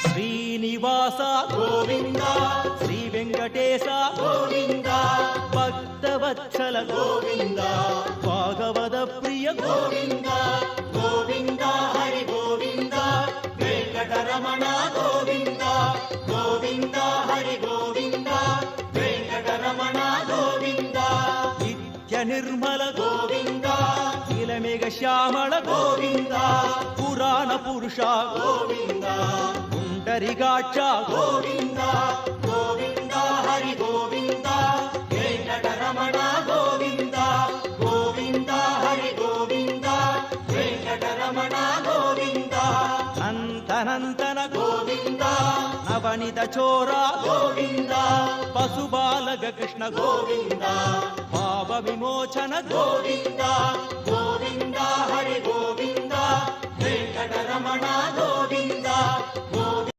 శ్రీనివాస గోవింద శ్రీ వెంకటేశ గోవింద భక్తవత్సల గోవింద భాగవత ప్రియ గోవింద గోవింద హరి గోవింద వెంకటరమణ గోవింద గోవింద హరి గోవింద వెంకటరమణ గోవింద నిత్య నిర్మల గోవింద నీలమేఘ శ్యామళ గోవింద పురాణ పురుష గోవింద పుండరీకాక్ష గోవింద గోవింద హరి గోవింద వెంకటరమణ గోవింద గోవింద హరి గోవింద వెంకటరమణ గోవింద నంతనంతన గోవింద నవనిత చోర గోవింద పశుబాలక కృష్ణ గోవింద పాప విమోచన గోవింద గోవింద హరి గోవింద వెంకటరమణ గోవింద గోవింద